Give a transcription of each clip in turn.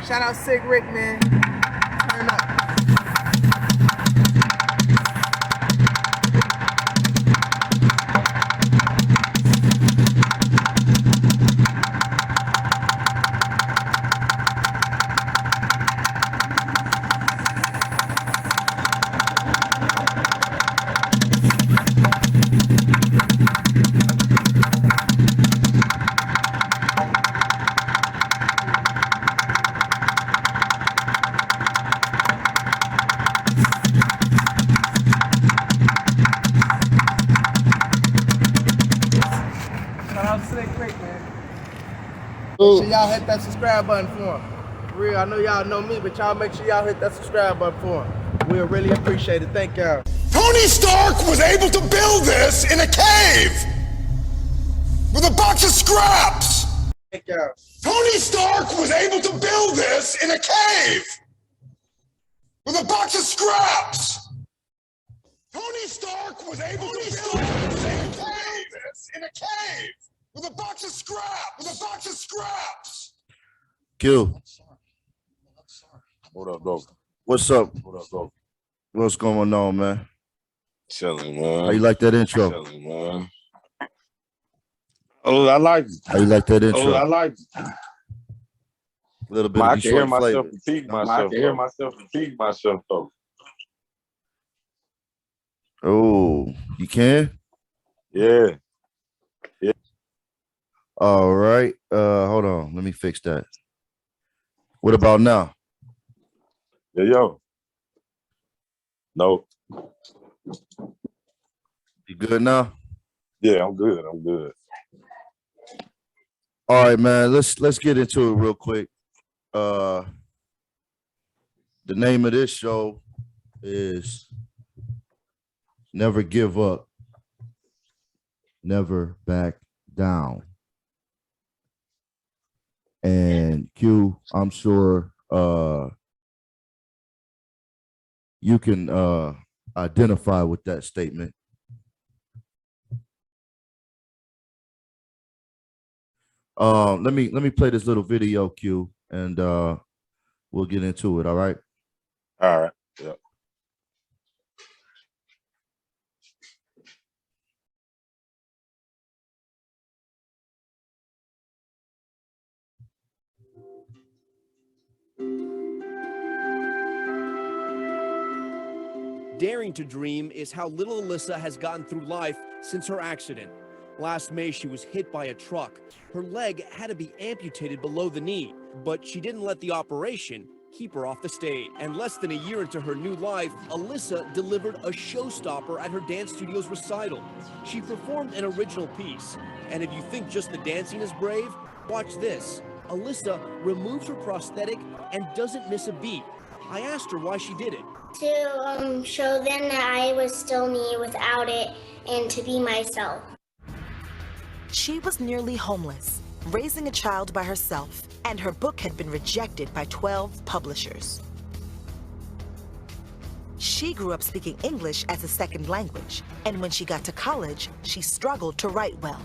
Shout out Sick Rick, man. Turn up. Make sure y'all hit that subscribe button for him. For real, I know y'all know me, but y'all make sure y'all hit that subscribe button for him. We'll really appreciate it. Thank y'all. Tony Stark was able to build this in a cave with a box of scraps. Thank y'all. Tony Stark was able to build this in a cave with a box of scraps. Tony Stark was able to build this in a cave with a box of scraps. Q. What up, bro? What's up? What up, bro? What's going on, man? Chilling, man. How you like that intro? Chilling, man. Oh, I like it. How you like that intro? Oh, I like it. A little bit I of can hear Detroit myself flavor. repeat myself. I can hear myself repeat myself, though. Oh, you can? Yeah. All right. Hold on. Let me fix that. What about now? Yeah, yo. No. You good now? Yeah, I'm good. I'm good. All right, man. Let's get into it real quick. The name of this show is Never Give Up, Never Back Down. And Q, I'm sure you can identify with that statement. Let me play this little video, Q, and we'll get into it. All right. All right. Yeah. Daring to dream is how little Alyssa has gotten through life since her accident. Last May, she was hit by a truck. Her leg had to be amputated below the knee, but she didn't let the operation keep her off the stage. And less than a year into her new life, Alyssa delivered a showstopper at her dance studio's recital. She performed an original piece. And if you think just the dancing is brave, watch this. Alyssa removes her prosthetic and doesn't miss a beat. I asked her why she did it. To show them that I was still me without it and to be myself. She was nearly homeless, raising a child by herself, and her book had been rejected by 12 publishers. She grew up speaking English as a second language, and when she got to college, she struggled to write well.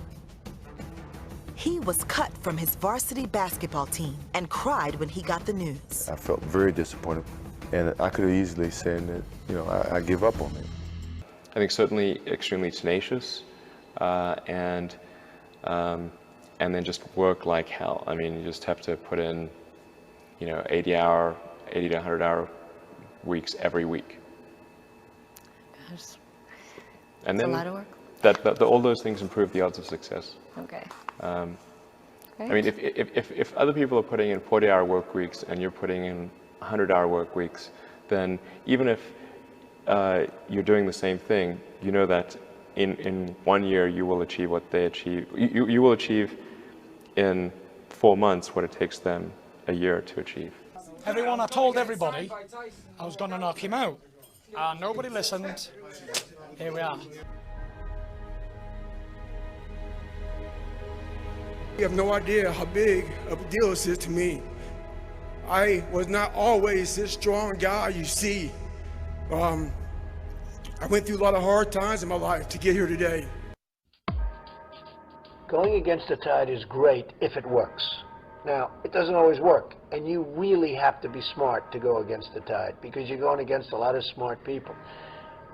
He was cut from his varsity basketball team and cried when he got the news. I felt very disappointed. And I could have easily said that, you know, I give up on it. I think certainly extremely tenacious, and then just work like hell. I mean, you just have to put in, you know, 80 to 100-hour weeks every week. Gosh, and that's then a lot of work. All those things improve the odds of success. Okay. I mean, if other people are putting in 40-hour work weeks and you're putting in 100-hour work weeks, then even if you're doing the same thing, you know that in 1 year you will achieve what they achieve. You will achieve in 4 months what it takes them a year to achieve. Everyone, I told everybody I was going to knock him out, and nobody listened. Here we are. You have no idea how big of a deal this is to me. I was not always this strong guy you see. I went through a lot of hard times in my life to get here today. Going against the tide is great if it works. Now, it doesn't always work, and you really have to be smart to go against the tide because you're going against a lot of smart people.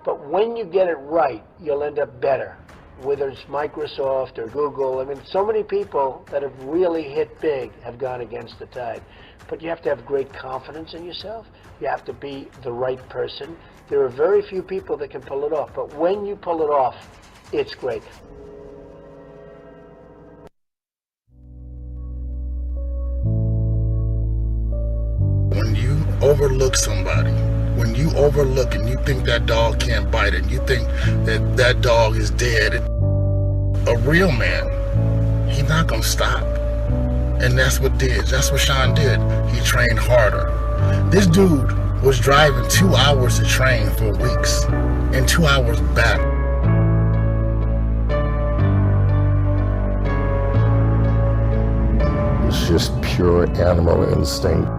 But when you get it right, you'll end up better, whether it's Microsoft or Google. I mean, so many people that have really hit big have gone against the tide. But you have to have great confidence in yourself. You have to be the right person. There are very few people that can pull it off, but when you pull it off, it's great. When you overlook somebody, when you overlook and you think that dog can't bite it, you think that that dog is dead, a real man, he's not gonna stop. And that's what Sean did. He trained harder. This dude was driving 2 hours to train for weeks and 2 hours back. It's just pure animal instinct.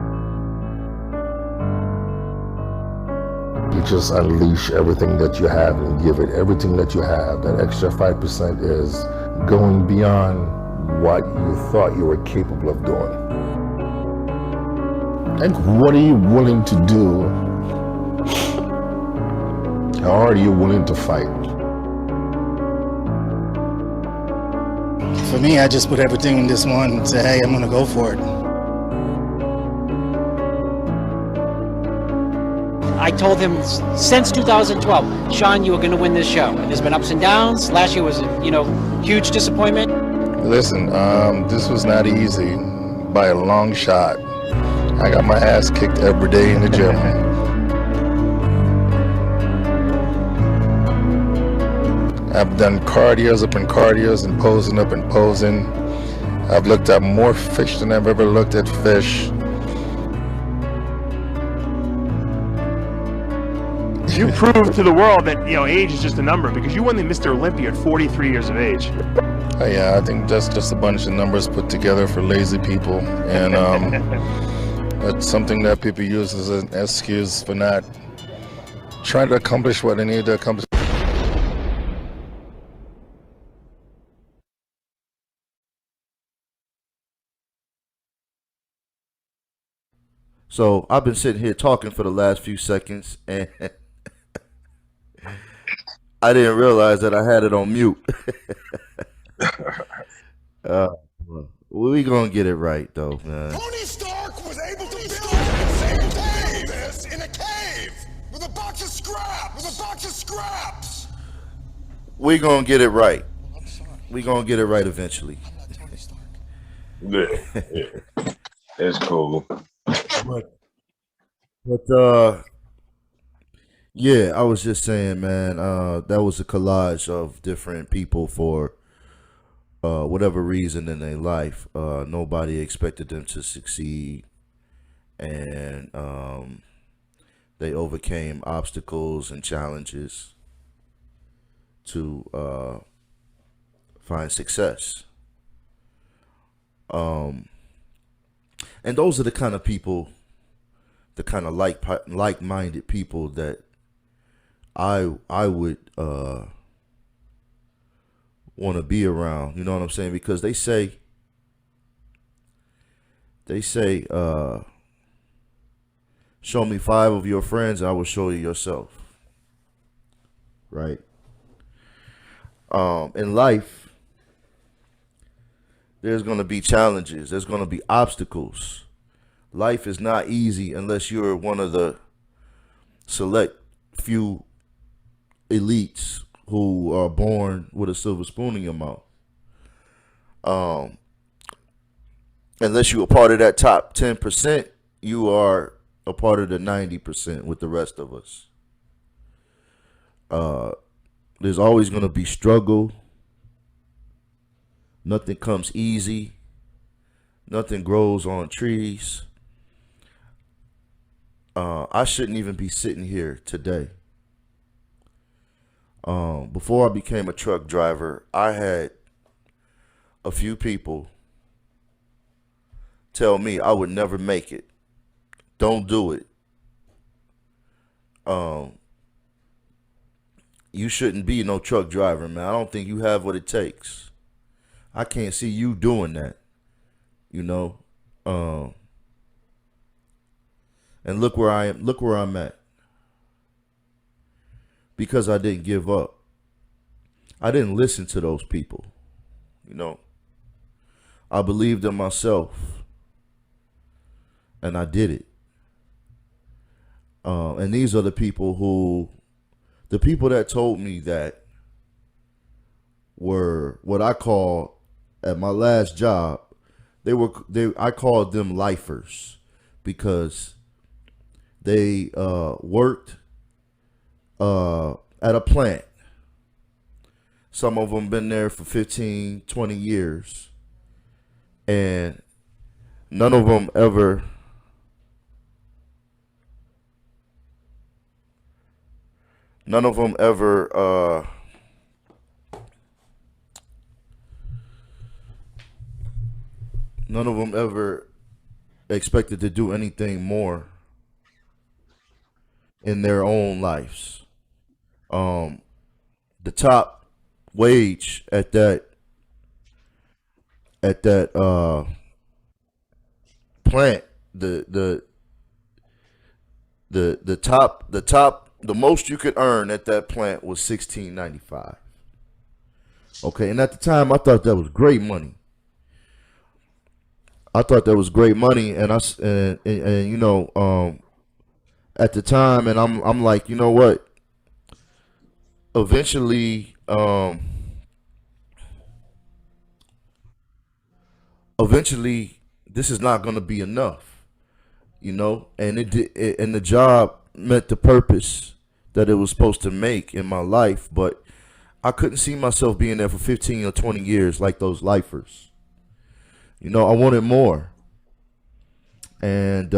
You just unleash everything that you have and give it everything that you have. That extra 5% is going beyond what you thought you were capable of doing. Like, what are you willing to do? How hard are you willing to fight? For me, I just put everything in this one and say, hey, I'm gonna go for it. I told him since 2012, Sean, you were going to win this show. And there's been ups and downs. Last year was a, huge disappointment. Listen, this was not easy by a long shot. I got my ass kicked every day in the gym. I've done cardios up and cardios and posing up and posing. I've looked at more fish than I've ever looked at fish. You proved to the world that, age is just a number because you won the Mr. Olympia at 43 years of age. Yeah, I think that's just a bunch of numbers put together for lazy people. And it's something that people use as an excuse for not trying to accomplish what they need to accomplish. So I've been sitting here talking for the last few seconds, and I didn't realize that I had it on mute. We gonna get it right though, man. Tony Stark was able to build the same cave in a cave with a box of scraps. We gonna get it right. We gonna get it right eventually. Yeah, it's cool. But yeah, I was just saying, man, that was a collage of different people for whatever reason in their life. Nobody expected them to succeed, and they overcame obstacles and challenges to find success. And those are the kind of people, the kind of like-minded people that I would want to be around. You know what I'm saying? Because they say show me 5 of your friends, I will show you yourself. Right? In life, there's going to be challenges. There's going to be obstacles. Life is not easy unless you're one of the select few elites who are born with a silver spoon in your mouth. Unless you're a part of that top 10%, you are a part of the 90% with the rest of us. There's always going to be struggle. Nothing comes easy. Nothing grows on trees. I shouldn't even be sitting here today. Before I became a truck driver, I had a few people tell me I would never make it. Don't do it. You shouldn't be no truck driver, man. I don't think you have what it takes. I can't see you doing that. You know, Um, and look where I am. Look where I'm at. Because I didn't give up. I didn't listen to those people. You know, I believed in myself, and I did it. And these are the people that told me that were what I call at my last job. I called them lifers because they worked at a plant. Some of them been there for 15, 20 years. And none of them ever none of them ever expected to do anything more in their own lives. The top wage at that plant, the most you could earn at that plant was $16.95. Okay, and at the time I thought that was great money. And you know, at the time, and I'm like, you know what? Eventually, this is not going to be enough, you know. And and the job met the purpose that it was supposed to make in my life, but I couldn't see myself being there for 15 or 20 years like those lifers. You know, I wanted more, and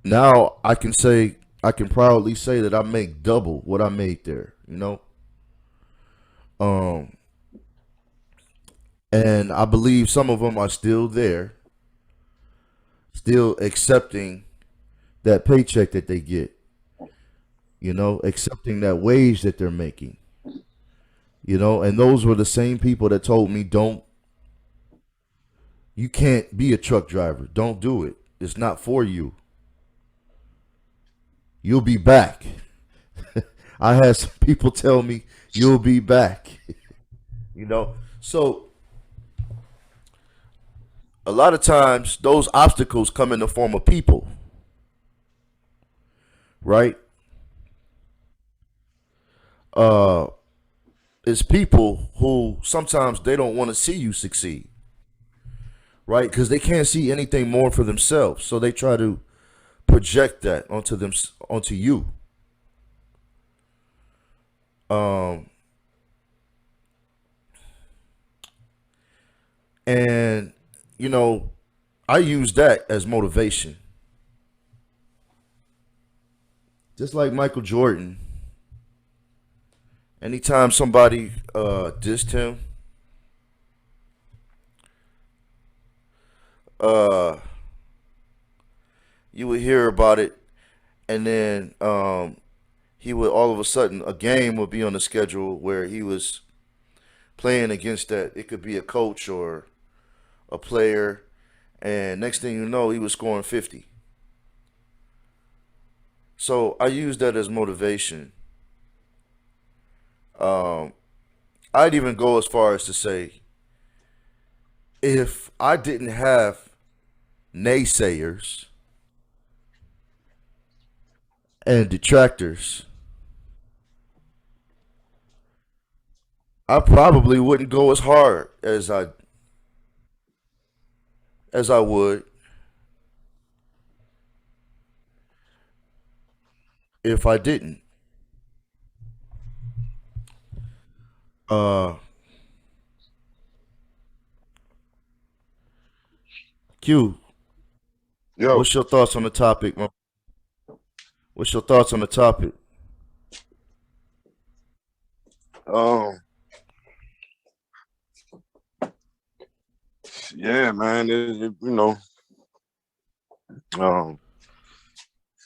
now I can proudly say that I make double what I made there. You know, and I believe some of them are still there, still accepting that paycheck that they get, you know, accepting that wage that they're making, you know. And those were the same people that told me, you can't be a truck driver. Don't do it. It's not for you. You'll be back. I had some people tell me, you'll be back, you know. So a lot of times those obstacles come in the form of people, right? It's people who sometimes they don't want to see you succeed, right? Because they can't see anything more for themselves, so they try to project that onto you. And you know, I use that as motivation. Just like Michael Jordan, anytime somebody dissed him, you would hear about it, and then he would all of a sudden a game would be on the schedule where he was playing against that. It could be a coach or a player, and next thing you know, he was scoring 50. So I use that as motivation. I'd even go as far as to say, if I didn't have naysayers and detractors, I probably wouldn't go as hard as I would if I didn't. Q, Yo, what's your thoughts on the topic? What's your thoughts on the topic? Yeah, man, you know, it's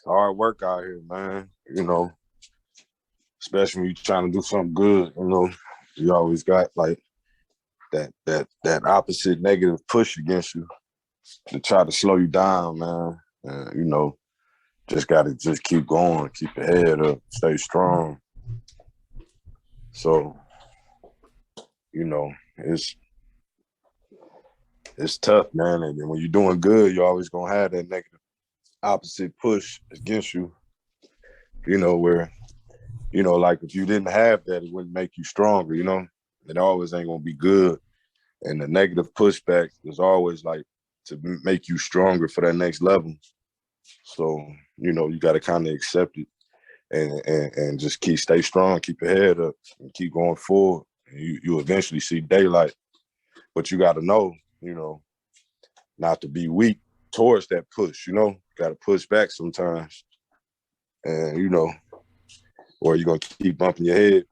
hard work out here, man. You know, especially when you're trying to do something good. You know, you always got like that opposite negative push against you. to try to slow you down, man. And, you know, just gotta just keep going, keep your head up, stay strong. So, you know, it's tough, man. And when you're doing good, you're always gonna have that negative opposite push against you. You know, where, you know, like if you didn't have that, it wouldn't make you stronger, you know? It always ain't gonna be good. And the negative pushback is always like to make you stronger for that next level. So, you know, you gotta kind of accept it and just stay strong, keep your head up and keep going forward. And you eventually see daylight. But you gotta know, you know, not to be weak towards that push, you know? Gotta push back sometimes. And, you know, or you're gonna keep bumping your head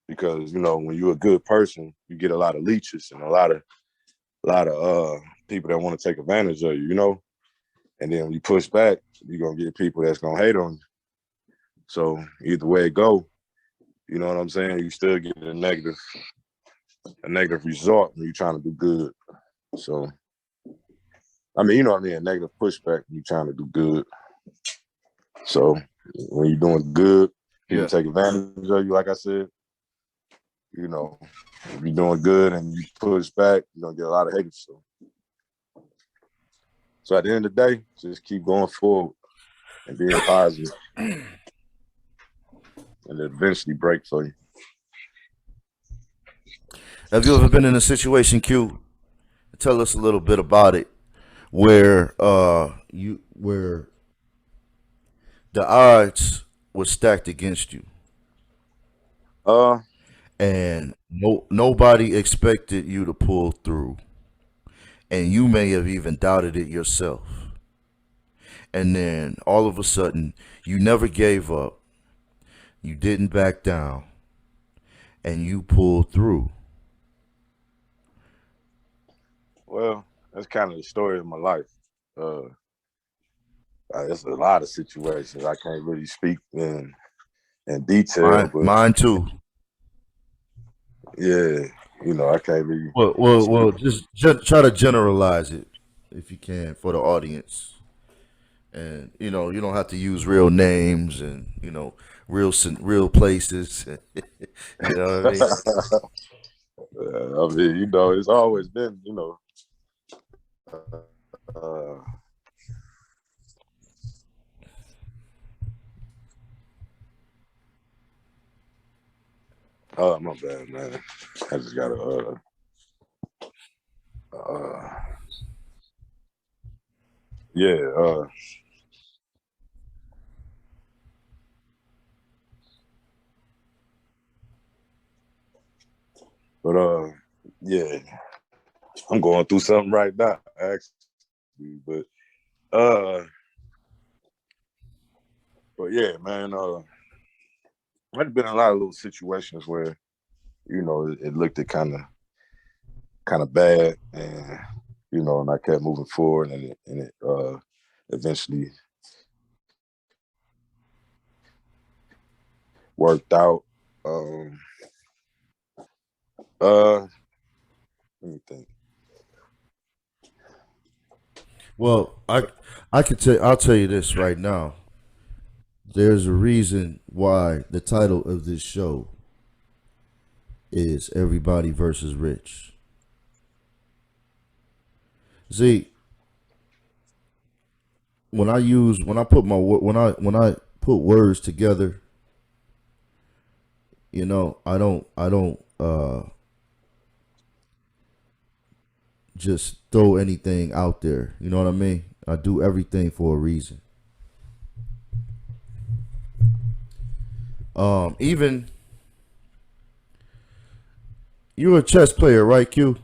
because, you know, when you're a good person, you get a lot of leeches and a lot of people that want to take advantage of you, you know? And then when you push back, you're gonna get people that's gonna hate on you. So either way it go, you know what I'm saying? You still get a negative result when you're trying to do good. So, I mean, you know what I mean? A negative pushback when you're trying to do good. So when you're doing good, people take advantage of you, like I said. You know, if you're doing good and you push back, you're gonna get a lot of haters. So at the end of the day, just keep going forward and being positive. And it eventually break for you. Have you ever been in a situation, Q? Tell us a little bit about it, where where the odds were stacked against you, and nobody expected you to pull through, and you may have even doubted it yourself. And then all of a sudden, you never gave up, you didn't back down, and you pulled through. Well, that's kind of the story of my life. There's a lot of situations I can't really speak in detail, but Mine too. Yeah, you know, I can't really. Well, just try to generalize it if you can for the audience, and you know, you don't have to use real names and you know, real places. You know what I mean? I mean, you know, it's always been, you know, oh, my bad, man. I just gotta yeah, but yeah, I'm going through something right now, actually, uh but yeah, man, I've been in a lot of little situations where, you know, it looked at kind of bad, and you know, and I kept moving forward, and it eventually worked out. Let me think. Well, I'll tell you this right now. There's a reason why the title of this show is Everybody versus Rich. See, when I put words together, you know, I don't just throw anything out there. You know what I mean? I do everything for a reason. Even you're a chess player, right, Q?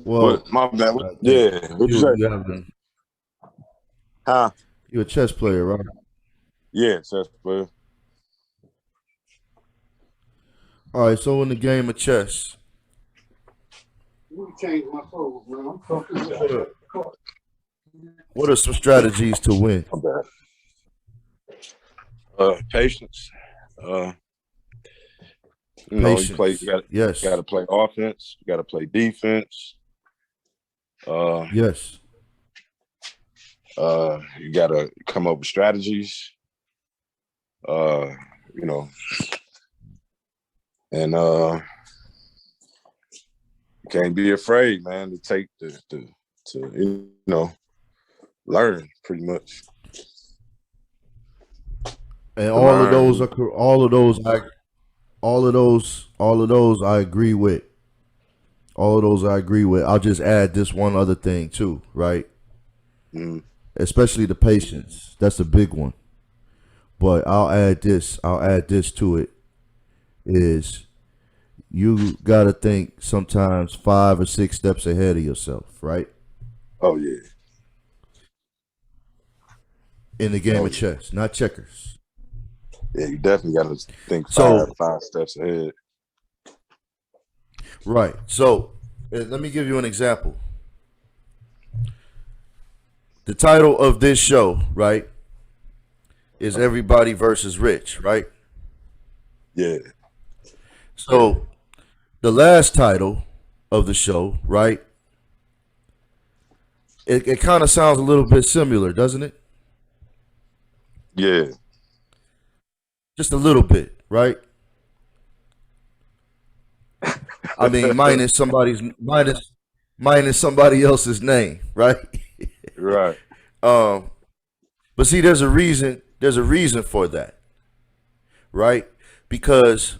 Well, my bad. Yeah, what you say? Huh? You're a chess player, right? Yeah, chess player. All right, so in the game of chess, what are some strategies to win? Patience. You know, you play. Patience. You Yes. got to play offense. You got to play defense. Yes. You got to come up with strategies. You know, and you can't be afraid, man, to take to you know, learn pretty much. And To all of those learn. are all of those I agree with. All of those I agree with. I'll just add this one other thing too, right? Especially the patience. That's a big one. But I'll add this to it is you gotta think sometimes 5 or 6 steps ahead of yourself, right? Oh yeah. In the game of chess, not checkers. Yeah, you definitely got to think So, 5 steps ahead. right. So, let me give you an example. The title of this show, right, is Everybody versus Rich, right? Yeah. So, the last title of the show, right, it kind of sounds a little bit similar, doesn't it? Yeah. Just a little bit, right? I mean, minus somebody else's name, right? Right. But see, there's a reason for that, right? Because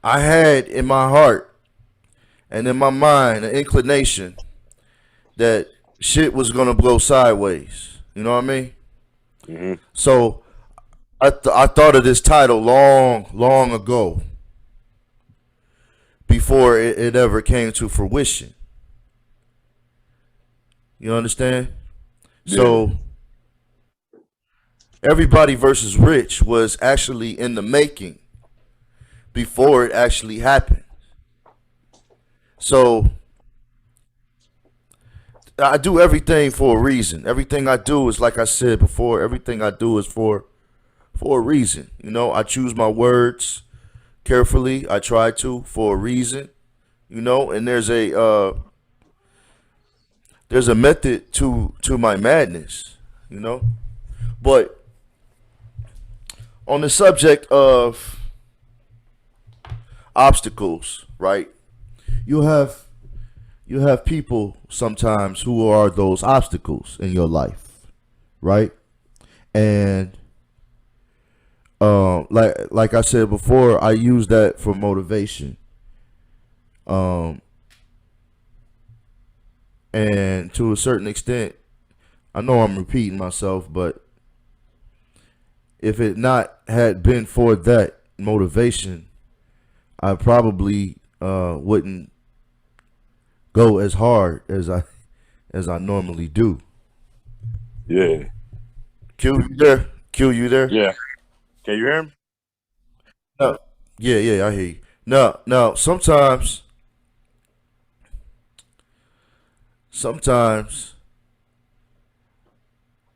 I had in my heart and in my mind an inclination that shit was gonna blow sideways. You know what I mean? Mm-hmm. So I thought of this title long ago before it ever came to fruition. You understand? Yeah. So Everybody versus Rich was actually in the making before it actually happened. So I do everything for a reason. Everything I do is, like I said before, everything I do is for a reason. You know, I choose my words carefully. I try to for a reason. You know, and there's a method to my madness. You know, but on the subject of obstacles, right? You have people sometimes who are those obstacles in your life, right? And like I said before, I use that for motivation. And to a certain extent, I know I'm repeating myself, but if it not had been for that motivation, I probably wouldn't go as hard as I normally do. Yeah. Q, you there? Q, you there? Yeah. Can you hear me? No. Yeah, I hear you. No. Sometimes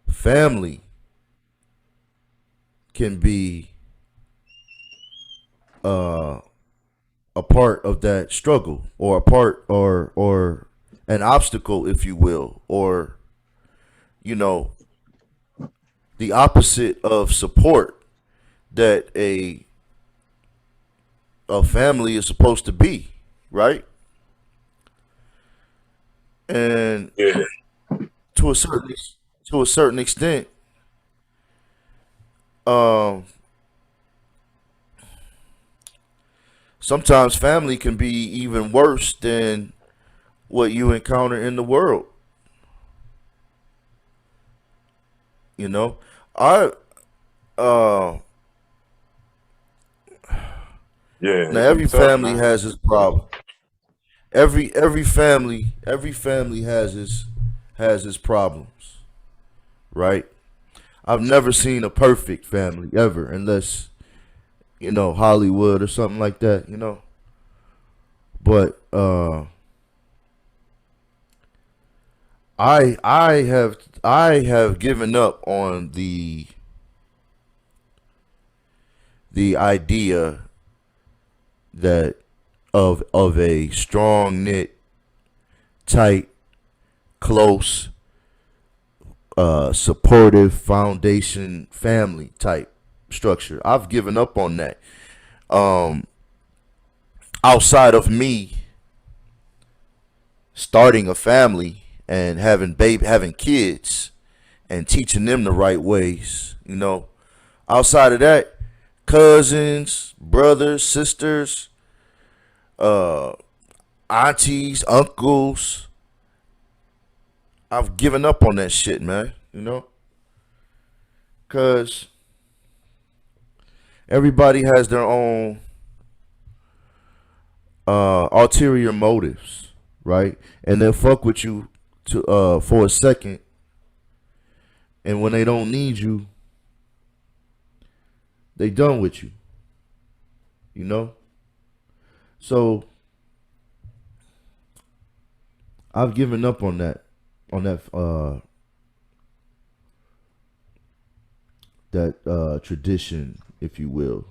family can be a part of that struggle, or a part or an obstacle, if you will, or you know, the opposite of support that a family is supposed to be, right? And Yeah. to a certain extent, sometimes family can be even worse than what you encounter in the world. You know, I Yeah. now every family has its problem. Every family has its problems, right? I've never seen a perfect family ever, unless you know Hollywood or something like that, you know. But I have given up on the idea that of a strong knit, tight, close, supportive foundation family type structure. I've given up on that. Outside of me starting a family and having kids and teaching them the right ways, outside of that, cousins, brothers, sisters, aunties, uncles, I've given up on that shit, man. Because everybody has their own ulterior motives, right? And they'll fuck with you for a second, and when they don't need you, they done with you. So I've given up on that tradition, if you will.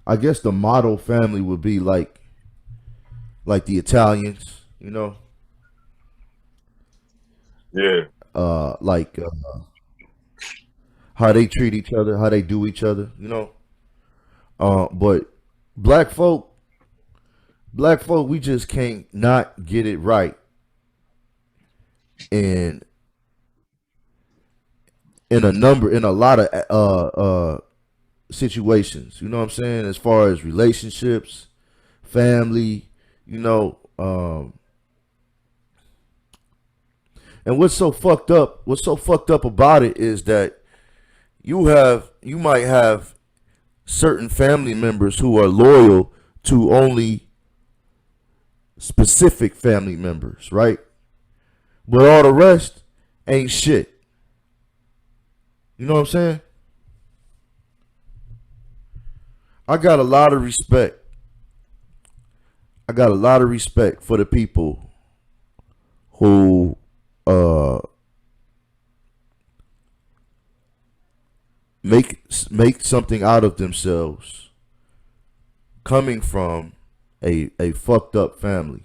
I guess the model family would be like the Italians, Yeah. How they treat each other, how they do each other, but black folk, we just can't not get it right. And in a lot of situations, you know what I'm saying, as far as relationships, family, and what's so fucked up about it is that you might have certain family members who are loyal to only specific family members, right? But all the rest ain't shit. You know what I'm saying? I got a lot of respect for the people who make something out of themselves coming from a fucked up family.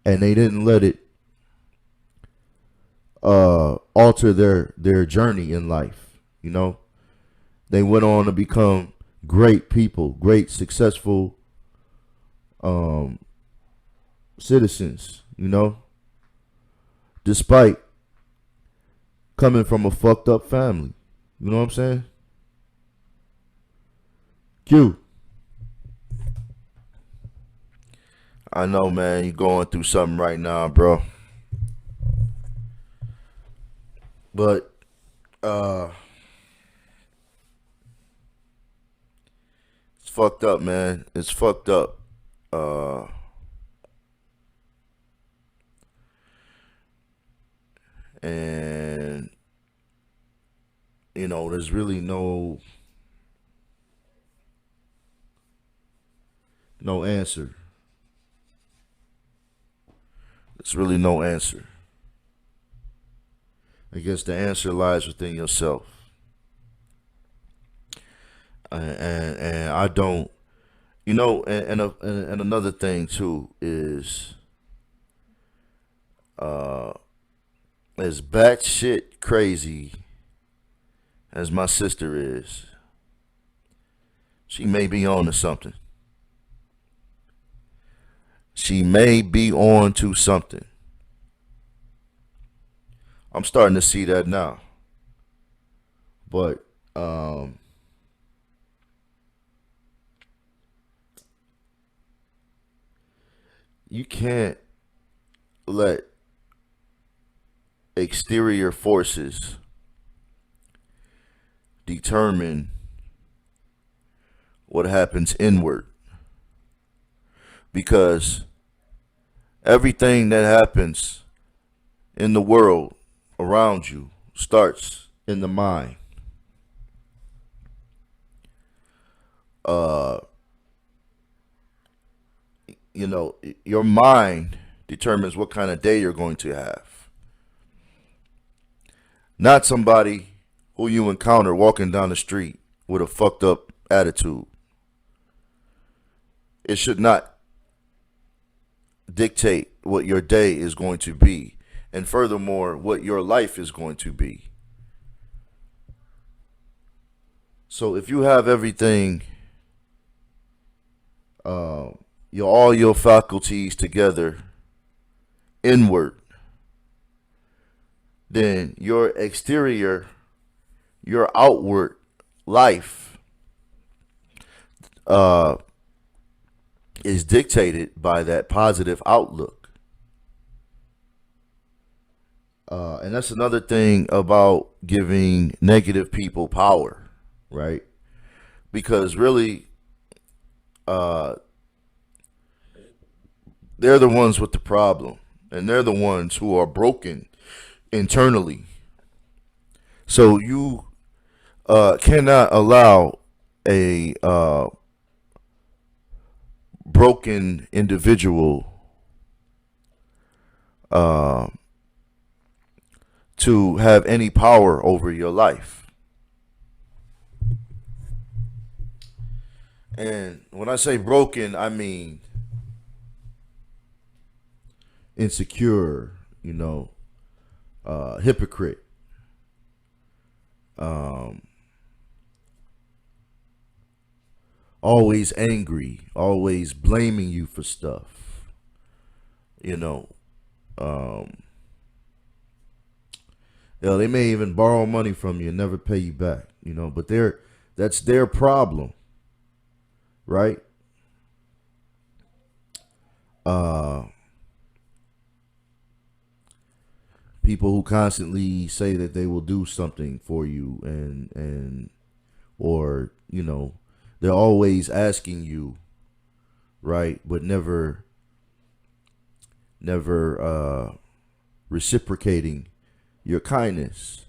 And they didn't let it alter their journey in life. They went on to become great people, great successful citizens, despite coming from a fucked up family. You know what I'm saying? Q. I know, man, you're going through something right now, bro. But it's fucked up, man. It's fucked up. And there's really no answer. There's really no answer. I guess the answer lies within yourself. And I don't, and another thing too is, as batshit crazy as my sister is, she may be on to something. She may be on to something. I'm starting to see that now. But you can't let exterior forces determine what happens inward, because everything that happens in the world around you starts in the mind. Your mind determines what kind of day you're going to have. Not somebody who you encounter walking down the street with a fucked up attitude. It should not dictate what your day is going to be, and furthermore, what your life is going to be. So if you have everything, all your faculties together inward, then your exterior, your outward life is dictated by that positive outlook. And that's another thing about giving negative people power, right? Because really, they're the ones with the problem, and they're the ones who are broken internally. So you cannot allow a broken individual to have any power over your life. And when I say broken, I mean insecure, hypocrite, always angry, always blaming you for stuff, they may even borrow money from you and never pay you back, but that's their problem, right? People who constantly say that they will do something for you or they're always asking you, right, but never reciprocating your kindness,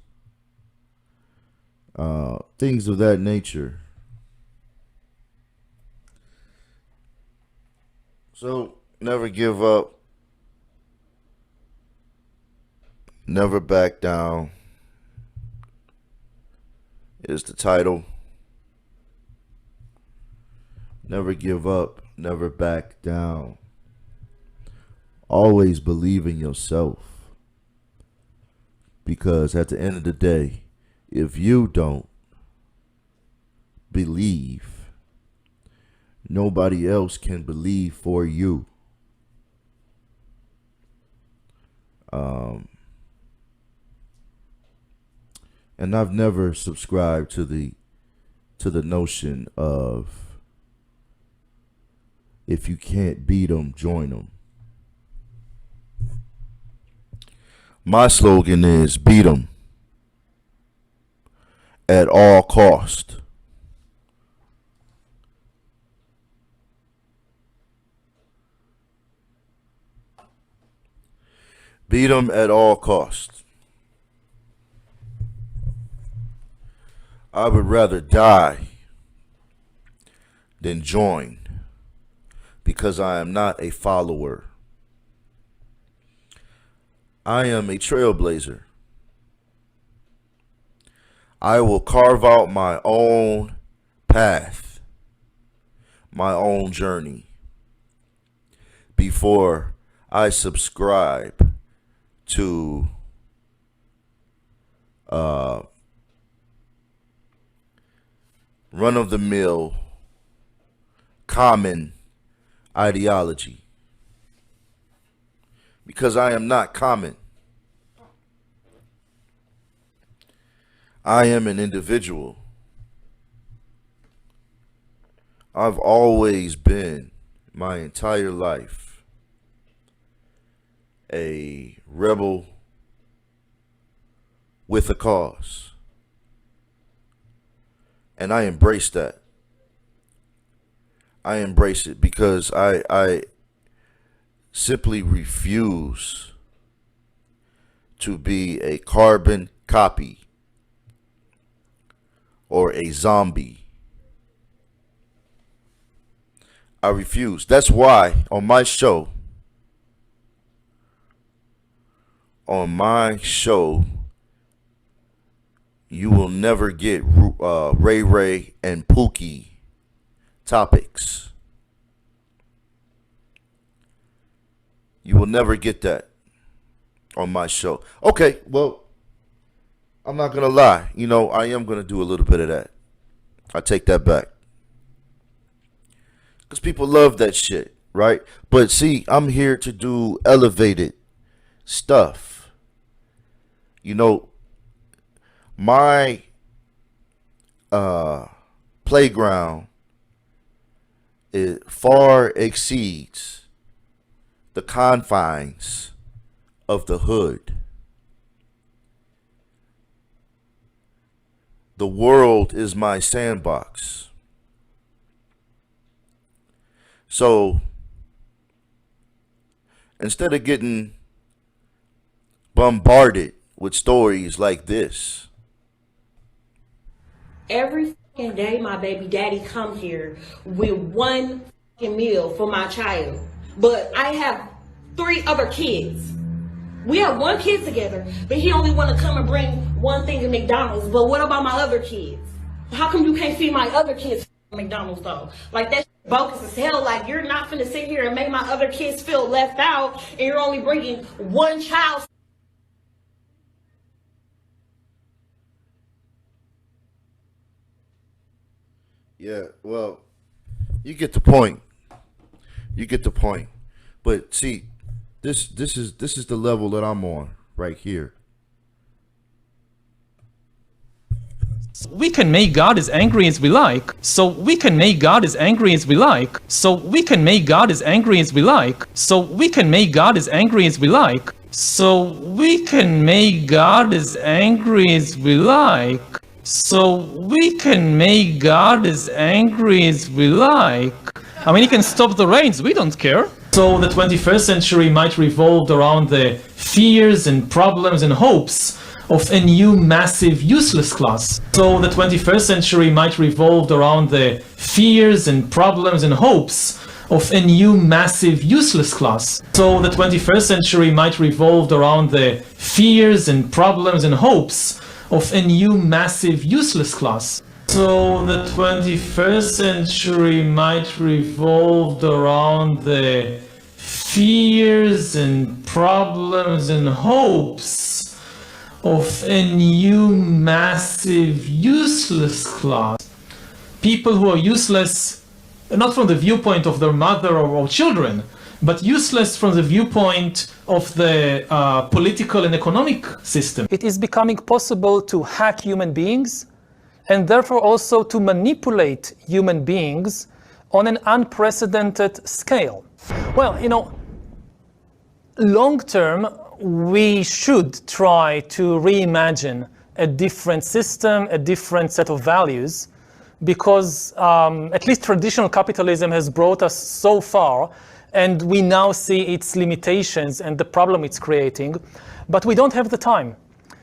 things of that nature. So never give up, never back down is the title. Never give up, never back down. Always believe in yourself. Because at the end of the day, if you don't believe, nobody else can believe for you. And I've never subscribed to the notion of if you can't beat them, join them. My slogan is beat them at all cost. Beat them at all cost. I would rather die than join, because I am not a follower. I am a trailblazer. I will carve out my own path, my own journey, before I subscribe to run-of-the-mill common ideology. Because I am not common. I am an individual. I've always been, my entire life, a rebel with a cause. And I embrace that. I embrace it because I simply refuse to be a carbon copy or a zombie. I refuse. That's why on my show, on my show, you will never get Ray Ray and Pookie topics. You will never get that on my show. Okay, well, I'm not going to lie. You know, I am going to do a little bit of that. I take that back. Because people love that shit, right? But see, I'm here to do elevated stuff. You know, my playground far exceeds the confines of the hood. The world is my sandbox. So instead of getting bombarded with stories like this, every fucking day my baby daddy come here with one fucking meal for my child. But I have 3 other kids. We have 1 kid together, but he only want to come and bring one thing at McDonald's. But what about my other kids? How come you can't feed my other kids at McDonald's though? Like that's bogus as hell. Like you're not finna sit here and make my other kids feel left out, and you're only bringing one child. yeah, well, you get the point. You get the point. But see, this is the level that I'm on right here. We can make God as angry as we like, so we can make God as angry as we like, so we can make God as angry as we like, so we can make God as angry as we like, so we can make God as angry as we like, so we can make God as angry as we like. I mean, he can stop the rains, we don't care. So the 21st century might revolve around the fears and problems and hopes of a new massive useless class. So the 21st century might revolve around the fears and problems and hopes of a new massive useless class. So the 21st century might revolve around the fears and problems and hopes of a new massive useless class. So the 21st century might revolve around the fears and problems and hopes of a new massive useless class. People who are useless, not from the viewpoint of their mother or children, but useless from the viewpoint of the political and economic system. It is becoming possible to hack human beings and therefore also to manipulate human beings on an unprecedented scale. Well, you know, long term, we should try to reimagine a different system, a different set of values, because at least traditional capitalism has brought us so far, and we now see its limitations and the problem it's creating, but we don't have the time.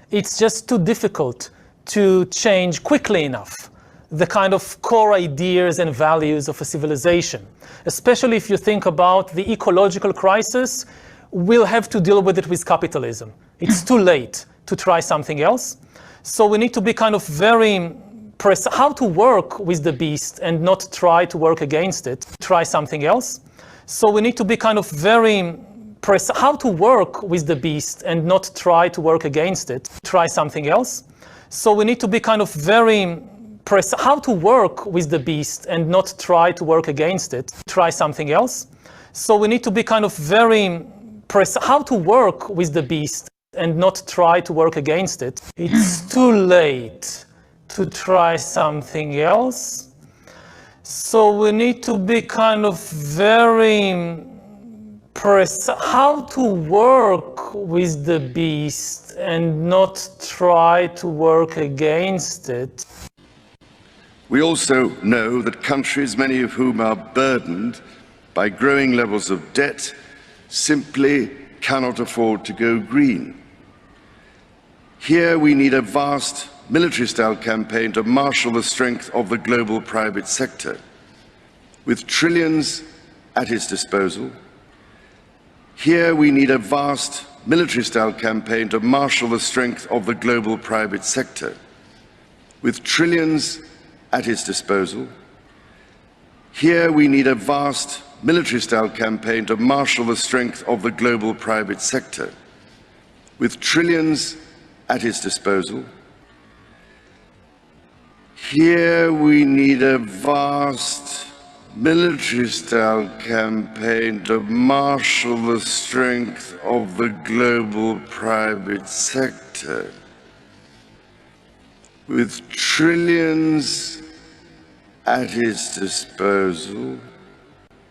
It's just too difficult to change quickly enough the kind of core ideas and values of a civilization. Especially if you think about the ecological crisis, we'll have to deal with it with capitalism. It's too late to try something else. So we need to be kind of very precise how to work with the beast and not try to work against it. Try something else. So we need to be kind of very precise how to work with the beast and not try to work against it. Try something else. So we need to be kind of very precise how to work with the beast and not try to work against it. Try something else. So we need to be kind of very precise how to work with the beast and not try to work against it. It's too late to try something else. So we need to be kind of very precise how to work with the beast and not try to work against it. We also know that countries, many of whom are burdened by growing levels of debt, simply cannot afford to go green. Here we need a vast military-style campaign to marshal the strength of the global private sector. With trillions at its disposal, here we need a vast military-style campaign to marshal the strength of the global private sector. With trillions at its disposal, here we need a vast military-style campaign to marshal the strength of the global private sector. With trillions at its disposal, here we need a vast military-style campaign to marshal the strength of the global private sector. With trillions at its disposal,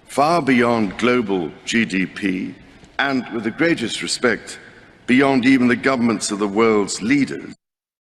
far beyond global GDP, and with the greatest respect, beyond even the governments of the world's leaders,